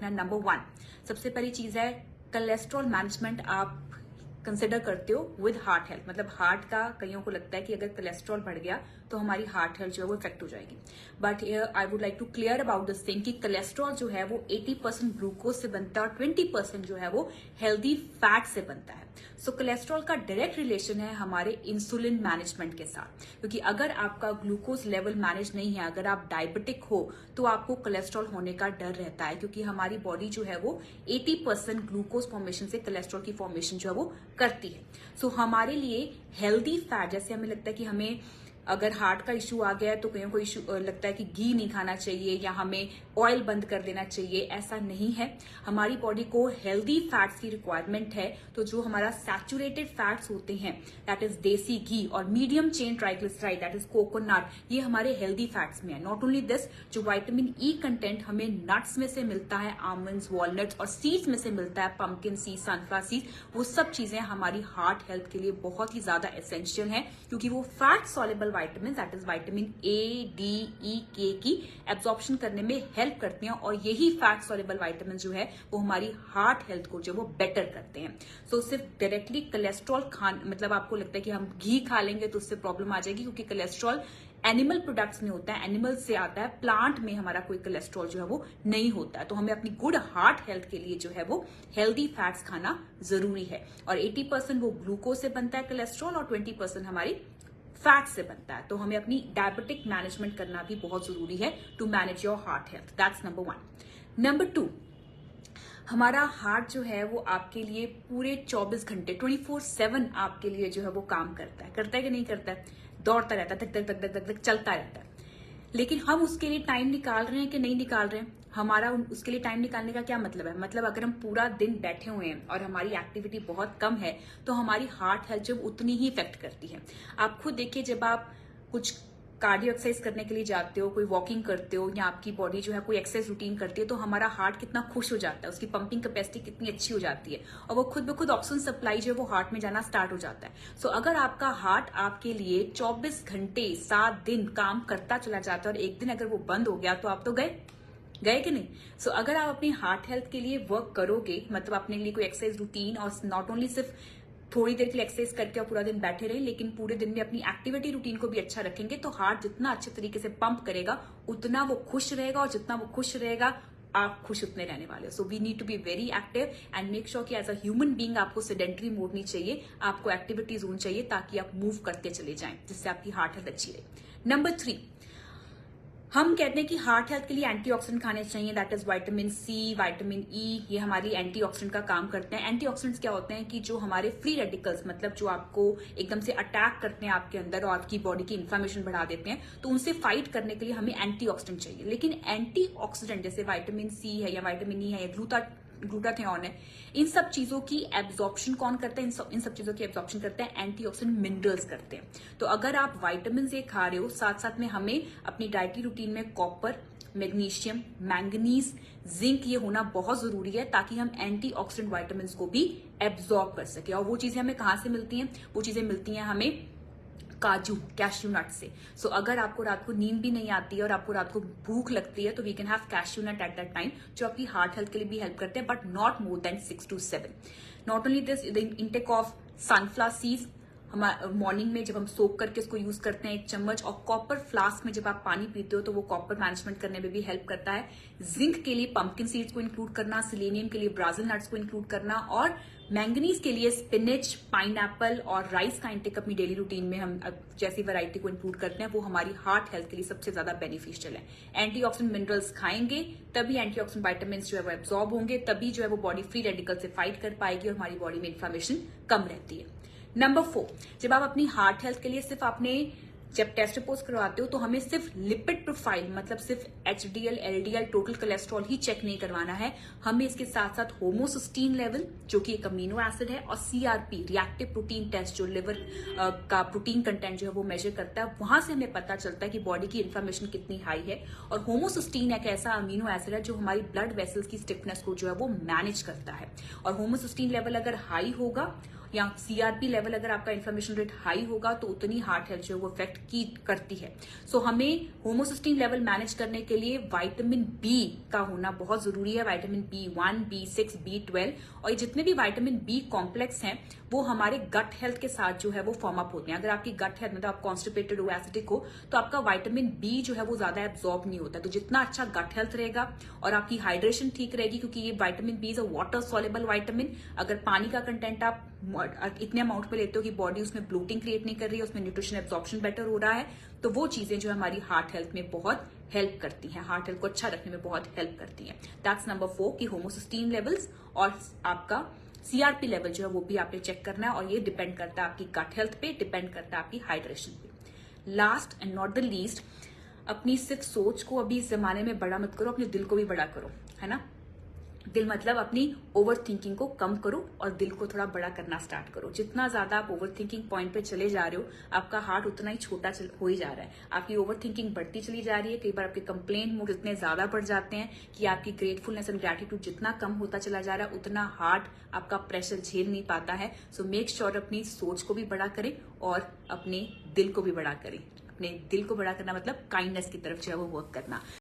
रखना है। नंबर 1 सबसे पहली चीज है कोलेस्ट्रॉल मैनेजमेंट आप कंसिडर करते हो विद हार्ट हेल्थ। मतलब हार्ट का कईयों को लगता है कि अगर कोलेस्ट्रॉल बढ़ गया तो हमारी हार्ट हेल्थ जो है वो इफेक्ट हो जाएगी। But I would like to clear about this thing कि कोलेस्ट्रॉल जो है वो 80% ग्लूकोज से बनता है और 20% जो है वो हेल्दी फैट से बनता है। सो कोलेस्ट्रॉल का डायरेक्ट रिलेशन है हमारे इंसुलिन मैनेजमेंट के साथ, क्योंकि अगर आपका ग्लूकोज लेवल मैनेज नहीं है, अगर आप डायबिटिक हो तो आपको कोलेस्ट्रॉल होने का डर रहता है, क्योंकि हमारी बॉडी जो है वो 80% ग्लूकोज फॉर्मेशन से कोलेस्ट्रॉल की फॉर्मेशन जो है वो करती है। सो हमारे लिए हेल्दी फैट, जैसे हमें लगता है कि हमें अगर हार्ट का इश्यू आ गया है तो कहीं को इश्यू लगता है कि घी नहीं खाना चाहिए या हमें ऑयल बंद कर देना चाहिए, ऐसा नहीं है। हमारी बॉडी को हेल्दी फैट्स की रिक्वायरमेंट है, तो जो हमारा सैचुरेटेड फैट्स होते हैं दैट इज देसी घी और medium chain triglyceride that is coconut, ये हमारे हेल्दी फैट्स में है। नॉट ओनली दिस, जो विटामिन ई कंटेंट हमें नट्स में से मिलता है, आमंड्स, वॉलनट्स और सीड्स में से मिलता है, पंपकिन सीड, सनफ्लावर सीड, वो सब चीजें हमारी हार्ट हेल्थ के लिए बहुत ही ज्यादा एसेंशियल है, क्योंकि वो fat soluble vitamin that is vitamin A, D, E, K की एब्जॉर्प्शन करने में हेल्प करते हैं और यही फैट सॉल्युबल विटामिन जो है वो हमारी हार्ट हेल्थ को जो वो बेटर करते हैं। सो सिर्फ डायरेक्टली कोलेस्ट्रॉल मतलब आपको लगता है कि हम घी खा लेंगे तो उससे प्रॉब्लम आ जाएगी, क्योंकि कोलेस्ट्रॉल एनिमल प्रोडक्ट्स में होता है, एनिमल से आता है, प्लांट में हमारा कोई कोलेस्ट्रॉल जो है वो नहीं होता है। तो हमें अपनी गुड हार्ट हेल्थ के लिए जो है वो हेल्दी फैट्स खाना जरूरी है और 80% वो ग्लूकोज से बनता है कोलेस्ट्रॉल और 20% हमारी फैट से बनता है। तो हमें अपनी डायबिटिक मैनेजमेंट करना भी बहुत जरूरी है to manage your heart health. That's number 1। Number 2, हमारा हार्ट जो है वो आपके लिए पूरे 24 घंटे 24/7 आपके लिए जो है वो काम करता है कि नहीं करता है? दौड़ता रहता है, धक धक धक धक धक धक चलता रहता है। लेकिन हम उसके लिए टाइम निकाल रहे हैं कि नहीं निकाल रहे हैं? हमारा उसके लिए टाइम निकालने का क्या मतलब है? मतलब अगर हम पूरा दिन बैठे हुए हैं और हमारी एक्टिविटी बहुत कम है तो हमारी हार्ट हेल्थ जब उतनी ही इफेक्ट करती है। आप खुद देखिए, जब आप कुछ कार्डियो एक्सरसाइज करने के लिए जाते हो, कोई वॉकिंग करते हो या आपकी बॉडी जो है कोई एक्सरसाइज रूटीन करती है, तो हमारा हार्ट कितना खुश हो जाता है, उसकी पंपिंग कैपेसिटी कितनी अच्छी हो जाती है और वो खुद ब खुद ऑक्सीजन सप्लाई जो है वो हार्ट में जाना स्टार्ट हो जाता है। सो अगर आपका हार्ट आपके लिए 24 घंटे 7 दिन काम करता चला जाता है और एक दिन अगर वो बंद हो गया तो आप तो गए कि नहीं? सो अगर आप अपनी हार्ट हेल्थ के लिए वर्क करोगे, मतलब अपने लिए कोई एक्सरसाइज रूटीन और नॉट ओनली सिर्फ थोड़ी देर के लिए एक्सरसाइज करके और पूरा दिन बैठे रहे, लेकिन पूरे दिन में अपनी एक्टिविटी रूटीन को भी अच्छा रखेंगे, तो हार्ट जितना अच्छे तरीके से पंप करेगा उतना वो खुश रहेगा और जितना वो खुश रहेगा आप खुश उतने रहने वाले हो। So we need to be very active and make sure कि एज अ ह्यूमन बीइंग आपको सेडेंटरी मोड नहीं चाहिए, आपको एक्टिविटी जोन चाहिए ताकि आप मूव करते चले जाएं, जिससे आपकी हार्ट हेल्थ अच्छी रहे। नंबर 3, हम कहते हैं कि हार्ट हेल्थ के लिए एंटीऑक्सीडेंट खाने चाहिए, that is vitamin C, vitamin E, ये हमारी एंटीऑक्सीडेंट का काम करते हैं। एंटीऑक्सीडेंट्स क्या होते हैं कि जो हमारे फ्री रेडिकल्स, मतलब जो आपको एकदम से अटैक करते हैं आपके अंदर और आपकी बॉडी की इन्फ्लेमेशन बढ़ा देते हैं, तो उनसे फाइट करने के लिए हमें एंटीऑक्सीडेंट चाहिए। लेकिन एंटीऑक्सीडेंट जैसे विटामिन सी है या विटामिन ई है या ग्लूटाथियोन है, इन सब चीजों की एब्जॉर्प्शन कौन करता है? इन सब चीजों की एब्जॉर्प्शन करते हैं एंटीऑक्सीडेंट मिनरल्स करते हैं। तो अगर आप विटामिन ए खा रहे हो, साथ साथ में हमें अपनी डाइटरी रूटीन में कॉपर, मैग्नीशियम, मैंगनीज, जिंक ये होना बहुत जरूरी है ताकि हम एंटीऑक्सीडेंट विटामिन को भी एब्जॉर्ब कर सके। और वो चीजें हमें कहां से मिलती हैं? वो चीजें मिलती हैं हमें काजू, कैश्यू नट से। सो अगर आपको रात को नींद भी नहीं आती है और आपको रात को भूख लगती है तो we can have cashew nut at that time, जो आपकी हार्ट हेल्थ के लिए भी हेल्प करते हैं, but not more than 6 to 7। Not only this, the intake of sunflower seeds morning में जब हम सोक करके उसको यूज करते हैं 1 चम्मच, और कॉपर फ्लास्क में जब आप पानी पीते हो तो वो कॉपर मैनेजमेंट करने में भी हेल्प करता है। जिंक के लिए पंपकिन सीड्स को इंक्लूड करना, सिलेनियम के लिए ब्राजिल नट्स को इंक्लूड करना और मैंगनीज के लिए स्पिनच, पाइनएप्पल और राइस का इंटेक अपनी डेली रूटीन में हम जैसी वैरायटी को इंक्लूड करते हैं, वो हमारी हार्ट हेल्थ के लिए सबसे ज्यादा बेनिफिशियल है। एंटीऑक्सीडेंट मिनरल्स खाएंगे तभी एंटीऑक्सीडेंट विटामिन जो है वो एब्जॉर्ब होंगे, तभी जो है वो बॉडी फ्री रेडिकल से फाइट कर पाएगी और हमारी बॉडी में इन्फ्लेमेशन कम रहती है। नंबर 4, जब आप अपनी हार्ट हेल्थ के लिए सिर्फ आपने जब टेस्ट रिपोर्ट करवाते हो तो हमें सिर्फ लिपिड प्रोफाइल, मतलब सिर्फ HDL, LDL, टोटल कोलेस्ट्रॉल ही चेक नहीं करवाना है, हमें इसके साथ साथ होमोसिस्टीन लेवल जो कि एक अमीनो एसिड है और CRP, रिएक्टिव प्रोटीन टेस्ट, जो लिवर का प्रोटीन कंटेंट जो है वो मेजर करता है, वहां से हमें पता चलता है कि बॉडी की इन्फ्लेमेशन कितनी हाई है। और होमोसिस्टीन एक ऐसा अमीनो एसिड है जो हमारी ब्लड वेसल्स की स्टिफनेस को जो है वो मैनेज करता है, और होमोसिस्टीन लेवल अगर हाई होगा या CRP लेवल अगर आपका इन्फ्लेमेशन रेट हाई होगा तो उतनी हार्ट हेल्थ जो है वो इफेक्ट की करती है। सो हमें होमोसिस्टीन लेवल मैनेज करने के लिए विटामिन बी का होना बहुत जरूरी है। विटामिन B1, B6, B12 और ये जितने भी विटामिन बी कॉम्प्लेक्स हैं वो हमारे गट हेल्थ के साथ जो है वो फॉर्म अप होते हैं। अगर आपकी गट हेल्थ मतलब आप कॉन्स्टिपेटेड हो, एसिडिक हो, तो आपका विटामिन बी जो है वो ज्यादा एब्जॉर्ब नहीं होता। तो जितना अच्छा गट हेल्थ रहेगा और आपकी हाइड्रेशन ठीक रहेगी, क्योंकि ये vitamin B is a water soluble vitamin. अगर पानी का कंटेंट आप इतने अमाउंट में लेते हो कि बॉडी उसमें ब्लोटिंग क्रिएट नहीं कर रही है, उसमें न्यूट्रिशन एब्जॉर्प्शन बेटर हो रहा है, तो वो चीजें जो है हमारी हार्ट हेल्थ में बहुत हेल्प करती हैं, हार्ट हेल्थ को अच्छा रखने में बहुत हेल्प करती हैं। दैट्स नंबर 4 की होमोसिस्टीन लेवल्स और आपका CRP लेवल जो है वो भी आपने चेक करना है, और ये डिपेंड करता है आपकी गट हेल्थ पे, डिपेंड करता है आपकी हाइड्रेशन पे। Last and not the least, अपनी सिर्फ सोच को अभी इस जमाने में बड़ा मत करो, अपने दिल को भी बड़ा करो, है ना। दिल मतलब अपनी ओवर थिंकिंग को कम करो और दिल को थोड़ा बड़ा करना स्टार्ट करो। जितना ज्यादा आप ओवर थिंकिंग पॉइंट पे चले जा रहे हो, आपका हार्ट उतना ही छोटा हो ही जा रहा है। आपकी ओवर थिंकिंग बढ़ती चली जा रही है। कई बार आपके कंप्लेंट मूड इतने ज्यादा बढ़ जाते हैं कि आपकी ग्रेटफुलनेस एंड ग्रेटिट्यूड जितना कम होता चला जा रहा है, उतना हार्ट आपका प्रेशर झेल नहीं पाता है। सो मेक श्योर अपनी सोच को भी बड़ा करें और अपने दिल को भी बड़ा करें। अपने दिल को बड़ा करना मतलब काइंडनेस की तरफ जो है वो वर्क करना।